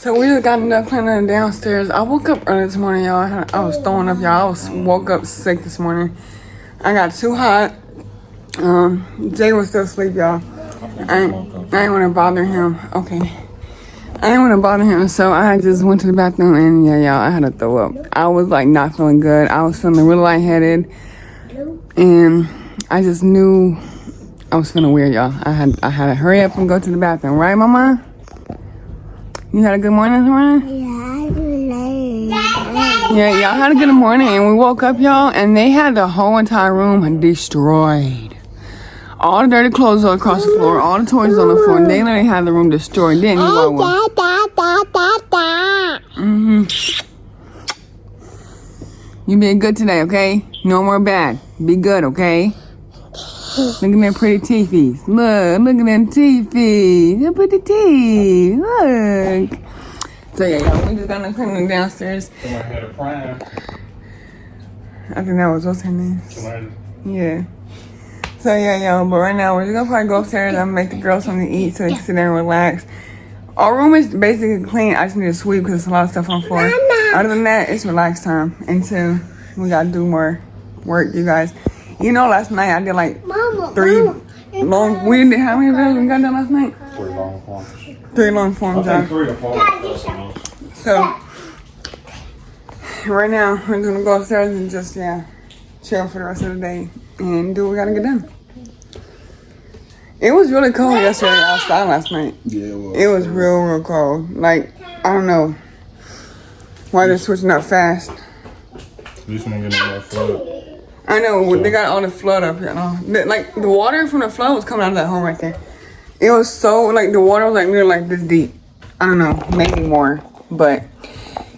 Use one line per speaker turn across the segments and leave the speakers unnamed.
So we just got enough cleaning downstairs. I woke up early this morning, y'all. I was throwing up, y'all. Woke up sick this morning. I got too hot. Jay was still asleep, y'all. I ain't want to bother him. Okay. I didn't want to bother him, so I just went to the bathroom and yeah, y'all, I had to throw up. I was like not feeling good. I was feeling really lightheaded, and I just knew I was feeling weird, y'all. I had to hurry up and go to the bathroom, right, Mama? You had a good morning this morning? Yeah, y'all had a good morning, and we woke up, y'all, and they had the whole entire room destroyed. All the dirty clothes all across the floor, all the toys on the floor, and they literally had the room destroyed, didn't you, Wawa? You being good today, okay? No more bad. Be good, okay? Look at them pretty teethies. Look at them teethies. Look at the teeth. Look. So yeah, y'all, we just got to clean them downstairs.
Somebody had a prime.
I think that was what's her name.
Somebody.
Yeah. So yeah, y'all, but right now we're just gonna probably go upstairs and make the girls something to eat so they can sit there and relax. Our room is basically clean. I just need to sweep because there's a lot of stuff on the floor. Other than that, it's relax time until we gotta do more work, you guys. You know, last night I did like three long. We did how many videos we got done last night?
3 long forms.
3 long forms,
I
y'all.
think 3 or 4.
So right now we're gonna go upstairs and just chill for the rest of the day and do what we gotta get done. It was really cold yesterday outside last night.
Yeah, it was.
It was real cold. Like, I don't know why they're switching up fast.
At least we didn't get no more flood.
I know, they got all the flood up here and all. Like, the water from the flood was coming out of that home right there. It was so, like, the water was like nearly like this deep. I don't know, maybe more. But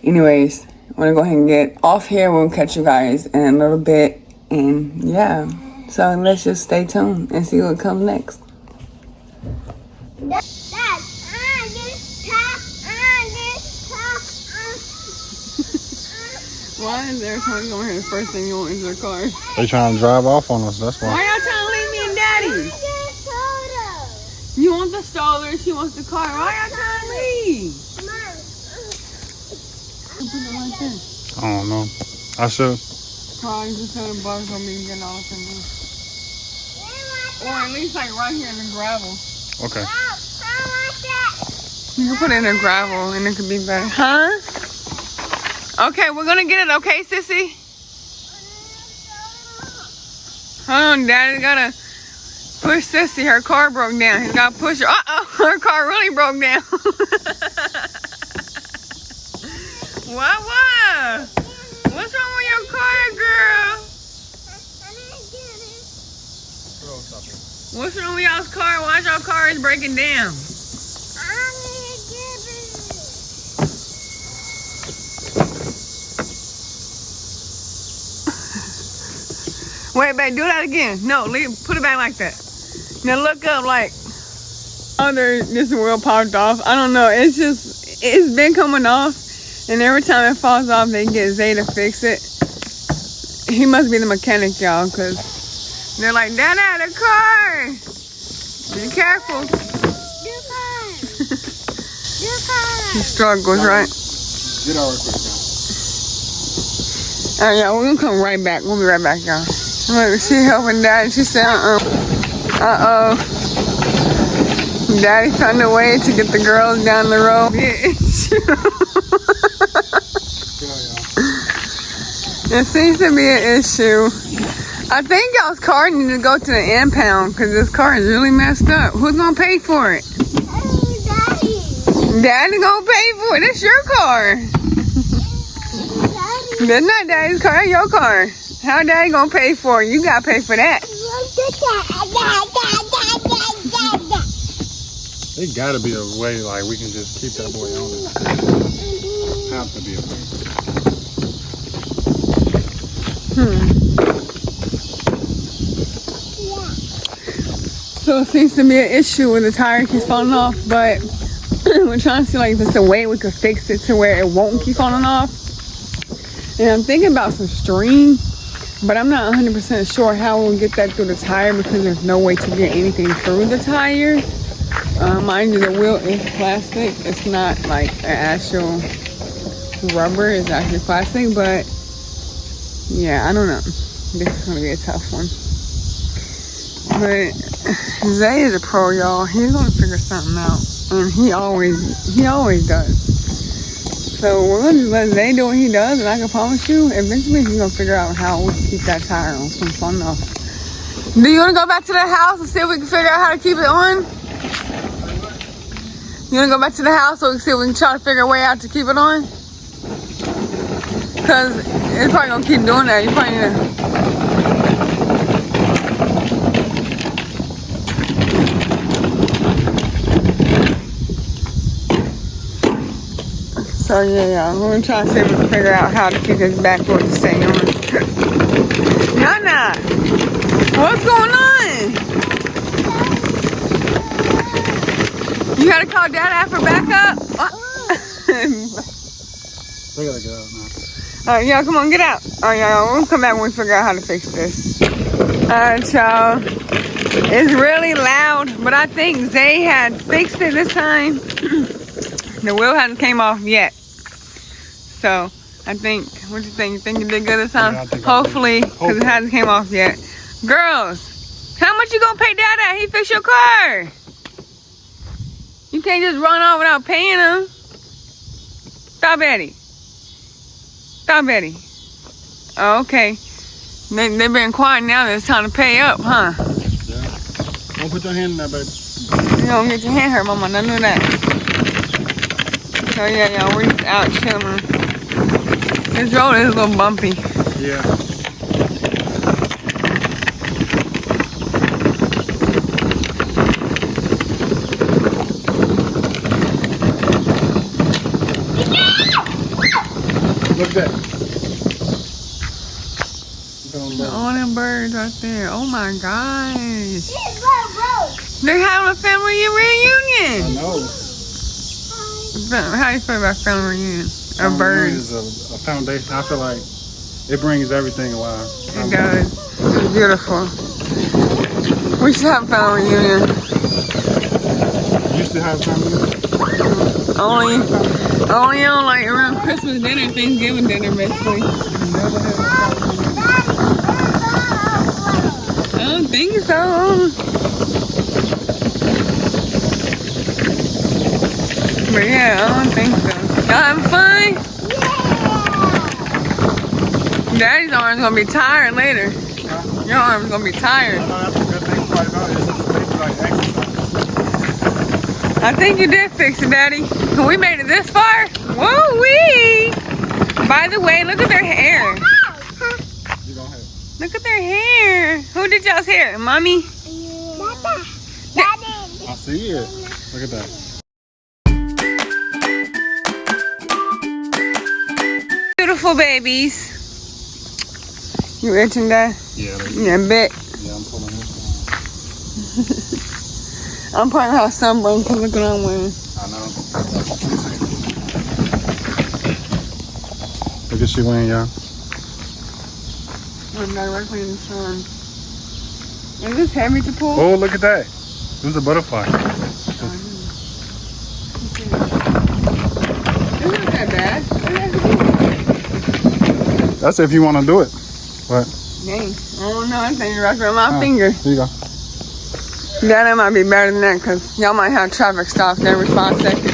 anyways, I'm gonna go ahead and get off here. We'll catch you guys in a little bit. And yeah, so let's just stay tuned and see what comes next. Why is every time we come here, the first thing you want is your car?
They trying to drive off on us, that's
Why
why.
y'all trying to leave me and Daddy? You want the stroller, she wants the car. Why y'all trying to leave? Put it right there.
I don't know. I should.
Probably just tell the bugs on me and get all up in there. Or at least like right here in the gravel.
Okay.
You can put it in the gravel and it could be better. Huh? Okay, we're gonna get it, okay, sissy? Hold on, Daddy gotta push sissy. Her car broke down. He's gotta push her. Uh-oh, her car really broke down. What? What's wrong with your car, girl? What's wrong with y'all's car? Why your car is breaking down? Wait, babe, do that again. No, put it back like that. Now look up like, this wheel popped off. I don't know, it's been coming off. And every time it falls off, they get Zay to fix it. He must be the mechanic, y'all, because they're like, Dada, the car. Be careful. He struggles, right?
Get out real quick,
All right, y'all, we're going to come right back. We'll be right back, y'all. Look, she helping Daddy. She said, uh-oh. Daddy found a way to get the girls down the road. It seems to be an issue. I think y'all's car needs to go to the impound because this car is really messed up. Who's going to pay for it?
Daddy.
Daddy going to pay for it. It's your car. That's not Daddy's car. That's your car. How Daddy gonna pay for it? You gotta pay for that.
There gotta be a way, like, we can just keep that boy on it. Have to be a way.
So it seems to be an issue with the tire keeps falling off, but we're trying to see like if it's a way we could fix it to where it won't keep falling off. And I'm thinking about some string, but I'm not 100% sure how we'll get that through the tire because there's no way to get anything through the tire. Mind you, the wheel is plastic. It's not like an actual rubber. It's actually plastic, but yeah, I don't know. This is gonna be a tough one. But Zay is a pro, y'all. He's gonna figure something out, and he always does. So we're gonna just let Zay do what he does, and I can promise you, eventually he's gonna figure out how we can keep that tire on some fun enough. Do you wanna go back to the house and see if we can figure out how to keep it on? You wanna go back to the house so we can see if we can try to figure a way out to keep it on? Cause it's probably gonna keep doing that. You probably need to... So yeah, we're gonna try to see if we can figure out how to keep this backboard to stay on. Nana, what's going on? You gotta call Dad for backup?
They gotta get out now.
Alright, y'all, come on, get out. Alright, y'all, we'll come back when we figure out how to fix this. Alright, y'all. It's really loud, but I think Zay had fixed it this time. The wheel hasn't came off yet. So, I think, what do you think? You think you did good this time? Yeah, hopefully, because it hasn't came off yet. Girls, how much you gonna pay Dad at? He fixed your car. You can't just run off without paying him. Stop, Eddie. Stop, Eddie. Oh, okay. They've been quiet now. It's time to pay up, huh?
Yeah. Don't put your hand in there, baby.
You don't get your hand hurt, Mama. I knew that. So, yeah, y'all, we're just out chilling. This road is a little bumpy.
Yeah. Look at that.
All them birds right there. Oh my gosh. They're having a family reunion.
I know.
How do you feel about family reunion? Of birds?
Is a foundation. I feel like it brings everything alive.
It does. It's beautiful. We should have a family reunion.
You used to have family reunion?
Only on like around Christmas dinner, Thanksgiving dinner, basically. I don't think so. But yeah, I don't think so. Y'all having fun? Yeah. Daddy's arm's gonna be tired later. Your arm's gonna be tired.
I know that's a good thing about it. It's like exercise.
I think you did fix it, Daddy. We made it this far? Woo-wee! By the way, look at their hair. Look at their hair. Who did y'all's hair? Mommy?
I see it. Look at that.
Beautiful babies. You itching, Dad?
Yeah.
Yeah, I bet.
Yeah, I'm pulling this
I'm probably have sunburn because look what I'm wearing.
I know. Look at she wearing, y'all.
I'm directly in the sun. Is this heavy to pull?
Oh, look at that. It was a butterfly.
It's not that bad.
That's if you want to do it. What?
Dang. Oh no, I think you're right around my finger.
Here you go.
That might be better than that because y'all might have traffic stops every 5 seconds.